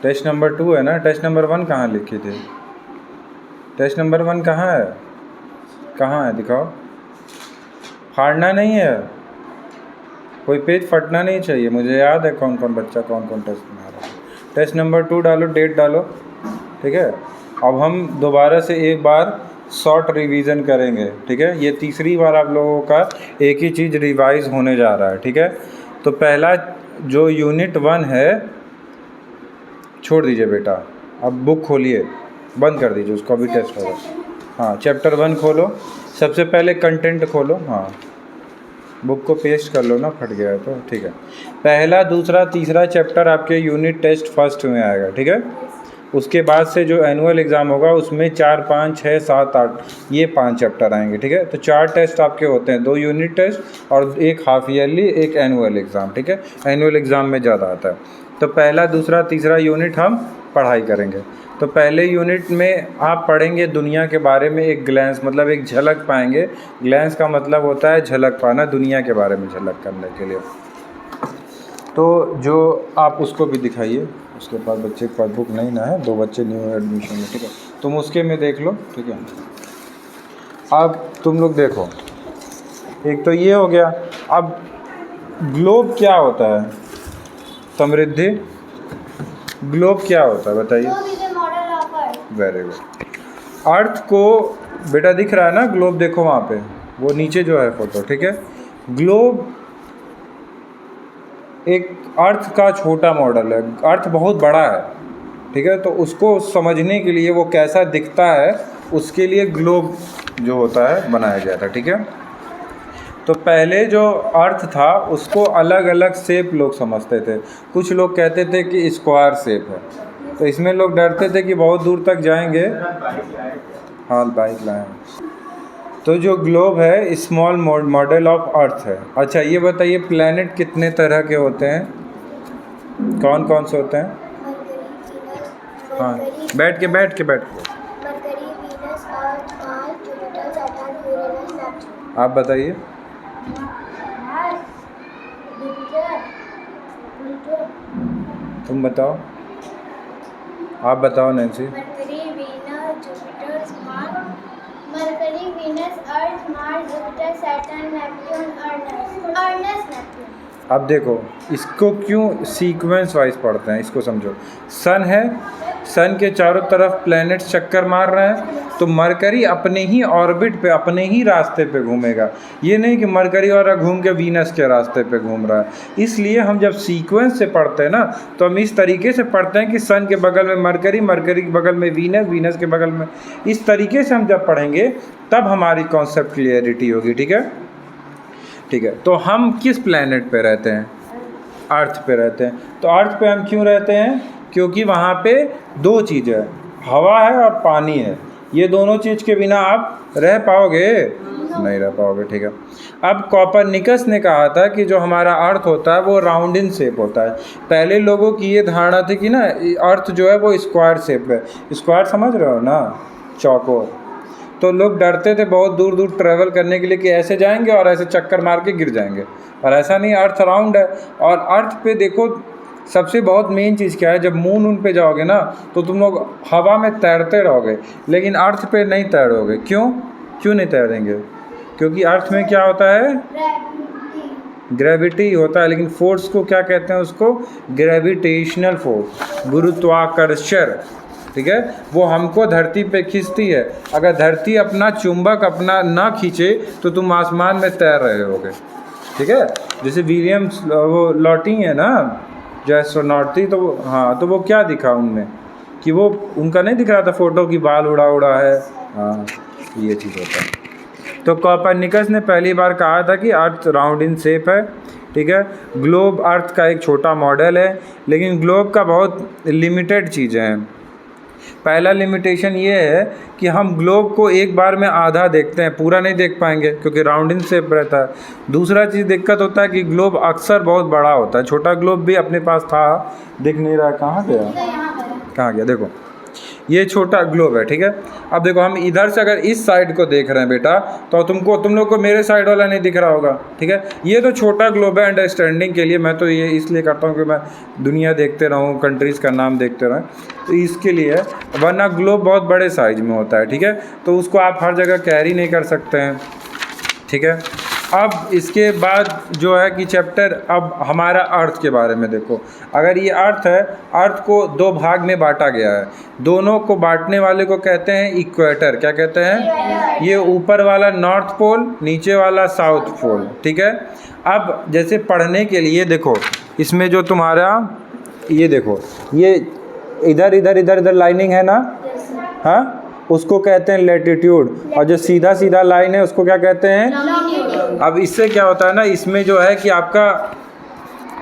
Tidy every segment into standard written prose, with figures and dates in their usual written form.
Test number 2 है ना, test number 1 कहाँ लिखी थी? टेस्ट नंबर 1 कहाँ है? कहाँ है दिखाओ। फाड़ना नहीं है, कोई पेज फटना नहीं चाहिए। मुझे याद है कौन कौन बच्चा कौन कौन टेस्ट बना रहा है। टेस्ट नंबर 2 डालो, डेट डालो, ठीक है। अब हम दोबारा से एक बार शॉर्ट रिवीजन करेंगे, ठीक है। ये तीसरी बार आप लोगों का एक ही चीज़ रिवाइज होने जा रहा है, ठीक है। तो पहला जो यूनिट 1 है छोड़ दीजिए बेटा, अब बुक खोलिए, बंद कर दीजिए उसको, अभी टेस्ट होगा। हाँ, चैप्टर 1 खोलो, सबसे पहले कंटेंट खोलो। हाँ, बुक को पेस्ट कर लो ना, फट गया है तो, ठीक है। पहला, दूसरा, तीसरा चैप्टर आपके यूनिट टेस्ट फर्स्ट में आएगा, ठीक है। उसके बाद से जो एनुअल एग्ज़ाम होगा उसमें 4, 5, 6, 7, 8 ये 5 चैप्टर आएंगे, ठीक है। तो 4 टेस्ट आपके होते हैं, 2 यूनिट टेस्ट और एक हाफ ईयरली, एक एनुअल एग्ज़ाम, ठीक है। एनुअल एग्ज़ाम में ज़्यादा आता है। तो पहला, दूसरा, तीसरा यूनिट हम पढ़ाई करेंगे। तो पहले यूनिट में आप पढ़ेंगे दुनिया के बारे में, एक ग्लैंस मतलब एक झलक पाएंगे। ग्लैंस का मतलब होता है झलक पाना, दुनिया के बारे में झलक करने के लिए। तो जो आप उसको भी दिखाइए, उसके पास बच्चे के पास बुक नहीं ना है, 2 बच्चे न्यू एडमिशन में, ठीक है। तुम उसके में देख लो, ठीक है। अब तुम लोग देखो, एक तो ये हो गया। अब ग्लोब क्या होता है? समृद्धि, ग्लोब क्या होता है बताइए? Very good. अर्थ को बेटा दिख रहा है ना ग्लोब, देखो वहाँ पे, वो नीचे जो है फोटो, ठीक है। ग्लोब एक अर्थ का छोटा मॉडल है, अर्थ बहुत बड़ा है, ठीक है। तो उसको समझने के लिए वो कैसा दिखता है उसके लिए ग्लोब जो होता है बनाया गया था, ठीक है। तो पहले जो अर्थ था उसको अलग अलग शेप लोग समझते थे। कुछ लोग कहते थे कि स्क्वायर शेप है, तो इसमें लोग डरते थे कि बहुत दूर तक जाएंगे। हाँ, बाइक लाए। तो जो ग्लोब है स्मॉल मॉडल ऑफ अर्थ है। अच्छा ये बताइए, प्लैनेट कितने तरह के होते हैं? कौन कौन से होते हैं? हाँ, बैठ के आप बताइए। तुम बताओ, आप बताओ Nancy. Mercury, Venus, Earth, Mars, Jupiter, Saturn, Neptune, Uranus, Neptune. अब देखो, इसको क्यों सीक्वेंस वाइज पढ़ते हैं, इसको समझो। सन है, सन के चारों तरफ प्लैनेट चक्कर मार रहे हैं, तो मरकरी अपने ही ऑर्बिट पे, अपने ही रास्ते पे घूमेगा। ये नहीं कि मरकरी और घूम के वीनस के रास्ते पे घूम रहा है। इसलिए हम जब सीक्वेंस से पढ़ते हैं ना, तो हम इस तरीके से पढ़ते हैं कि सन के बगल में मरकरी, मरकरी के बगल में वीनस, वीनस के बगल में, इस तरीके से हम जब पढ़ेंगे तब हमारी कॉन्सेप्ट क्लियरिटी होगी, ठीक है। ठीक है, तो हम किस प्लैनेट पे रहते हैं? अर्थ पे रहते हैं। तो अर्थ पे हम क्यों रहते हैं? क्योंकि वहाँ पे 2 चीज़ है, हवा है और पानी है। ये दोनों चीज़ के बिना आप रह पाओगे? नहीं रह पाओगे, ठीक है। अब कोपरनिकस ने कहा था कि जो हमारा अर्थ होता है वो राउंड इन शेप होता है। पहले लोगों की ये धारणा थी कि ना अर्थ जो है वो स्क्वायर शेप है। स्क्वायर समझ रहे हो ना, चौकोर। तो लोग डरते थे बहुत दूर दूर ट्रैवल करने के लिए कि ऐसे जाएंगे और ऐसे चक्कर मार के गिर जाएंगे, और ऐसा नहीं, अर्थ राउंड है। और अर्थ पे देखो सबसे बहुत मेन चीज़ क्या है, जब मून उन पे जाओगे ना तो तुम लोग हवा में तैरते रहोगे, लेकिन अर्थ पे नहीं तैरोगे। क्यों नहीं तैरेंगे? क्योंकि अर्थ में क्या होता है? ग्रेविटी होता है। लेकिन फोर्स को क्या कहते हैं? उसको ग्रेविटेशनल फोर्स, गुरुत्वाकर्षण, ठीक है। वो हमको धरती पे खींचती है। अगर धरती अपना चुंबक अपना ना खींचे तो तुम आसमान में तैर रहे होगे, ठीक है। जैसे विलियम वो लॉटी है ना, जो एस्ट्रोनॉट थी, तो हाँ, तो वो क्या दिखा उनमें कि वो उनका नहीं दिख रहा था फोटो की बाल उड़ा है। हाँ, ये चीज़ होता है। तो कोपरनिकस ने पहली बार कहा था कि अर्थ राउंड इन शेप है, ठीक है। ग्लोब अर्थ का एक छोटा मॉडल है, लेकिन ग्लोब का बहुत लिमिटेड चीज़ें हैं। पहला लिमिटेशन ये है कि हम ग्लोब को एक बार में आधा देखते हैं, पूरा नहीं देख पाएंगे क्योंकि राउंड इन शेप रहता है। दूसरा चीज़ दिक्कत होता है कि ग्लोब अक्सर बहुत बड़ा होता है। छोटा ग्लोब भी अपने पास था, दिख नहीं रहा, कहाँ गया? देखो, ये छोटा ग्लोब है, ठीक है। अब देखो हम इधर से अगर इस साइड को देख रहे हैं बेटा, तो तुम लोग को मेरे साइड वाला नहीं दिख रहा होगा, ठीक है। ये तो छोटा ग्लोब है अंडरस्टैंडिंग के लिए, मैं तो ये इसलिए करता हूँ कि मैं दुनिया देखते रहूँ, कंट्रीज़ का नाम देखते रहूँ, तो इसके लिए, वरना ग्लोब बहुत बड़े साइज में होता है, ठीक है। तो उसको आप हर जगह कैरी नहीं कर सकते हैं, ठीक है। अब इसके बाद जो है कि चैप्टर अब हमारा अर्थ के बारे में देखो। अगर ये अर्थ है, अर्थ को दो भाग में बांटा गया है, दोनों को बांटने वाले को कहते हैं इक्वेटर। क्या कहते हैं? ये ऊपर वाला नॉर्थ पोल, नीचे वाला साउथ पोल, ठीक है। अब जैसे पढ़ने के लिए देखो, इसमें जो तुम्हारा ये देखो, ये इधर इधर इधर इधर लाइनिंग है ना, हाँ, उसको कहते हैं लैटिट्यूड, और जो सीधा सीधा लाइन है उसको क्या कहते हैं? अब इससे क्या होता है ना, इसमें जो है कि आपका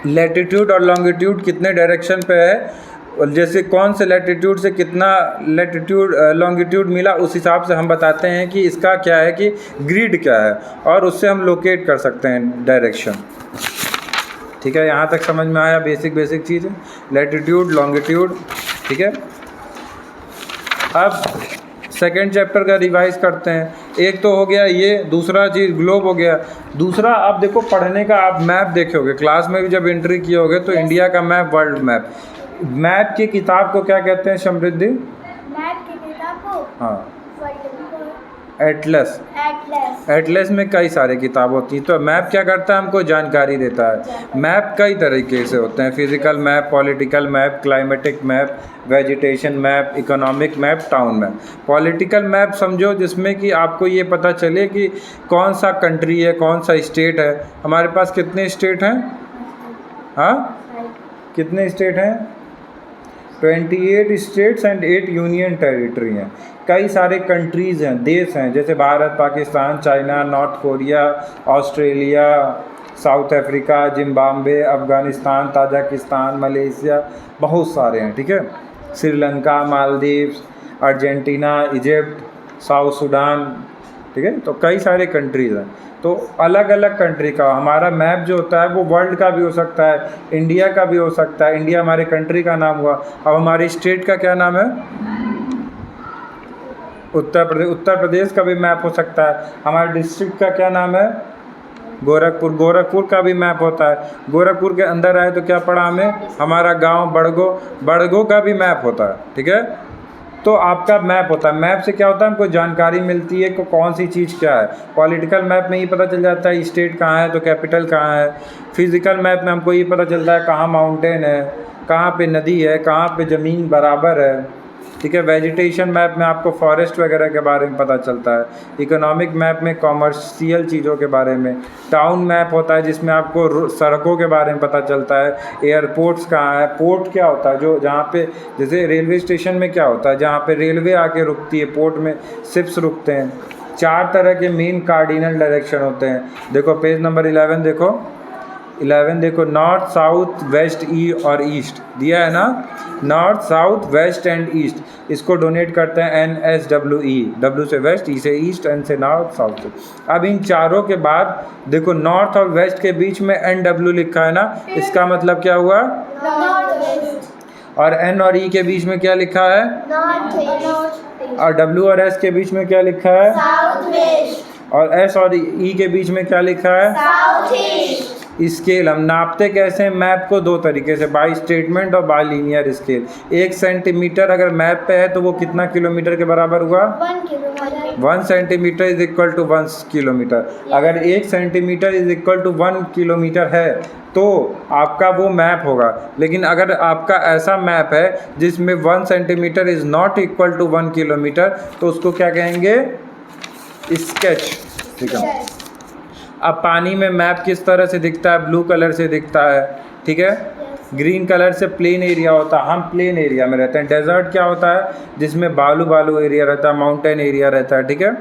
लैटिट्यूड और लॉन्गिट्यूड कितने डायरेक्शन पे है, और जैसे कौन से लैटिट्यूड से कितना लैटिट्यूड लॉन्गिट्यूड मिला, उस हिसाब से हम बताते हैं कि इसका क्या है कि ग्रिड क्या है, और उससे हम लोकेट कर सकते हैं डायरेक्शन, ठीक है। यहाँ तक समझ में आया? बेसिक चीज़ है, लैटिट्यूड लॉन्गिट्यूड, ठीक है। अब सेकेंड चैप्टर का रिवाइज करते हैं। एक तो हो गया ये, दूसरा चीज़ ग्लोब हो गया। दूसरा आप देखो पढ़ने का, आप मैप देखोगे क्लास में भी जब एंट्री किए होगे, तो इंडिया का मैप, वर्ल्ड मैप, मैप की किताब को क्या कहते हैं समृद्धि? मैप की किताब को, हाँ, वर्ल्ड एटलस। एटलस। एटलस में कई सारे किताब होती हैं। तो मैप क्या करता है? हमको जानकारी देता है। मैप कई तरीके से होते हैं, physical map, political map, climatic map, vegetation map, economic map, town map. Political map समझो जिसमें कि आपको ये पता चले कि कौन सा कंट्री है, कौन सा स्टेट है। हमारे पास कितने स्टेट हैं? हाँ, कितने स्टेट हैं? 28 स्टेट्स एंड 8 यूनियन टेरिटरी हैं। कई सारे कंट्रीज़ हैं, देश हैं, जैसे Bharat, Pakistan, China, north Korea, Australia, south Africa, Zimbabwe, Afghanistan, Tajikistan, Malaysia, बहुत सारे हैं, ठीक है। Sri Lanka, Maldives, Argentina, Egypt, south Sudan, ठीक है। तो कई सारे कंट्रीज़ हैं। तो अलग अलग कंट्री का हमारा मैप जो होता है वो वर्ल्ड का भी हो सकता है, इंडिया का भी हो सकता है। इंडिया हमारे कंट्री का नाम हुआ। अब हमारी स्टेट का क्या नाम है? उत्तर प्रदेश। उत्तर प्रदेश का भी मैप हो सकता है। हमारे डिस्ट्रिक्ट का क्या नाम है? गोरखपुर। गोरखपुर का भी मैप होता है। गोरखपुर के अंदर आए तो क्या पढ़ा हमें? हमारा गांव बड़गो। बड़गो का भी मैप होता है, ठीक है। तो आपका मैप होता है। मैप से क्या होता है? हमको जानकारी मिलती है कि कौन सी चीज़ क्या है। पॉलिटिकल मैप में ये पता चल जाता है स्टेट कहाँ है, तो कैपिटल कहाँ है। फिजिकल मैप में हमको ये पता चलता है कहाँ माउंटेन है, कहाँ पे नदी है, कहाँ पे ज़मीन बराबर है, ठीक है। वेजिटेशन मैप में आपको फॉरेस्ट वगैरह के बारे में पता चलता है। इकोनॉमिक मैप में कॉमर्शियल चीज़ों के बारे में। टाउन मैप होता है जिसमें आपको सड़कों के बारे में पता चलता है। एयरपोर्ट्स कहाँ है, पोर्ट क्या होता है, जो जहाँ पे जैसे रेलवे स्टेशन में क्या होता है, जहाँ पे रेलवे आके रुकती है, पोर्ट में शिप्स रुकते हैं। 4 तरह के मेन कार्डिनल डायरेक्शन होते हैं। देखो पेज नंबर 11 देखो, 11 देखो, नॉर्थ, साउथ, वेस्ट, ई और ईस्ट दिया है ना। North, south, west and east, इसको डोनेट करते हैं NSWE। W से वेस्ट, E से ईस्ट, N से नॉर्थ, साउथ से। अब इन चारों के बाद देखो नॉर्थ और वेस्ट के बीच में NW लिखा है ना, इसका मतलब क्या हुआ? North west. और N और E के बीच में क्या लिखा है? North east. और W और S के बीच में क्या लिखा है? South west. और S और E के बीच में क्या लिखा है? South east. स्केल हम नापते कैसे हैं मैप को? 2 तरीके से, बाई स्टेटमेंट और बाई लीनियर स्केल। 1 सेंटीमीटर अगर मैप पे है तो वो कितना किलोमीटर के बराबर हुआ? 1 kilometre. 1 centimetre is equal to 1 kilometre. अगर 1 centimetre is equal to 1 kilometre है तो आपका वो मैप होगा। लेकिन अगर आपका ऐसा मैप है जिसमें 1 centimetre is not equal to 1 kilometre, तो उसको क्या कहेंगे? स्केच, ठीक है। अब पानी में मैप किस तरह से दिखता है? ब्लू कलर से दिखता है, ठीक है। ग्रीन कलर से प्लेन एरिया होता है, हम प्लेन एरिया में रहते हैं। डेजर्ट क्या होता है? जिसमें बालू एरिया रहता है, माउंटेन एरिया रहता है, ठीक है।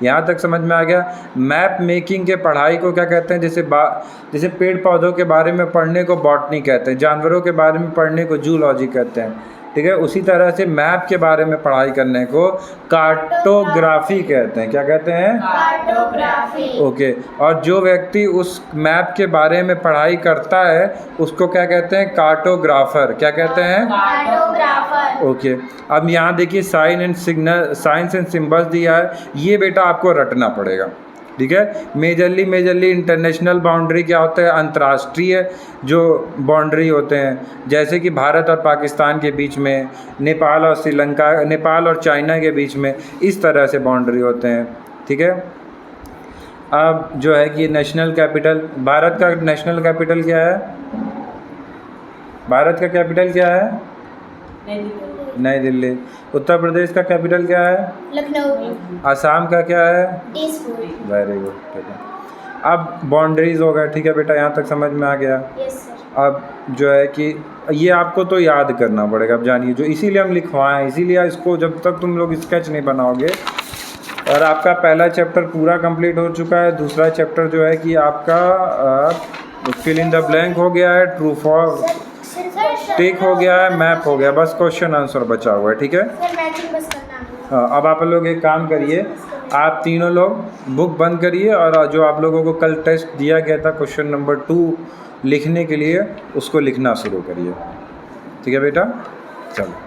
यहाँ तक समझ में आ गया। मैप मेकिंग के पढ़ाई को क्या कहते हैं? जैसे पेड़ पौधों के बारे में पढ़ने को बॉटनी कहते हैं, जानवरों के बारे में पढ़ने को जूलॉजी कहते हैं, ठीक है। उसी तरह से मैप के बारे में पढ़ाई करने को कार्टोग्राफी कहते हैं। क्या कहते हैं? कार्टोग्राफी। ओके। और जो व्यक्ति उस मैप के बारे में पढ़ाई करता है उसको क्या कहते हैं? कार्टोग्राफर। क्या कहते हैं? कार्टोग्राफर। ओके। अब यहाँ देखिए साइंस एंड सिंबल्स दिया है, ये बेटा आपको रटना पड़ेगा, ठीक है। मेजरली इंटरनेशनल बाउंड्री क्या होता है? अंतर्राष्ट्रीय जो बाउंड्री होते हैं, जैसे कि भारत और पाकिस्तान के बीच में, नेपाल और श्रीलंका, नेपाल और चाइना के बीच में, इस तरह से बाउंड्री होते हैं, ठीक है। अब जो है कि नेशनल कैपिटल, भारत का नेशनल कैपिटल क्या है? भारत का कैपिटल क्या है? नई दिल्ली। उत्तर प्रदेश का कैपिटल क्या है? लखनऊ। असम का क्या है? दिसपुर। वेरी गुड, ठीक है। अब बाउंड्रीज हो गए, ठीक है बेटा, यहाँ तक समझ में आ गया। Yes sir. अब जो है कि ये आपको तो याद करना पड़ेगा, अब जानिए, जो इसीलिए हम लिखवाएं, इसीलिए इसको जब तक तुम लोग स्केच नहीं बनाओगे। और आपका पहला चैप्टर पूरा कंप्लीट हो चुका है। दूसरा चैप्टर जो है कि आपका फिल इन द ब्लैंक हो गया है, ट्रू फॉर टिक हो गया है, मैप हो गया, बस क्वेश्चन आंसर बचा हुआ है, ठीक है। सर मैचिंग बस करना है। हाँ, अब आप लोग एक काम करिए, आप तीनों लोग बुक बंद करिए और जो आप लोगों को कल टेस्ट दिया गया था क्वेश्चन नंबर 2 लिखने के लिए, उसको लिखना शुरू करिए, ठीक है बेटा। चलो।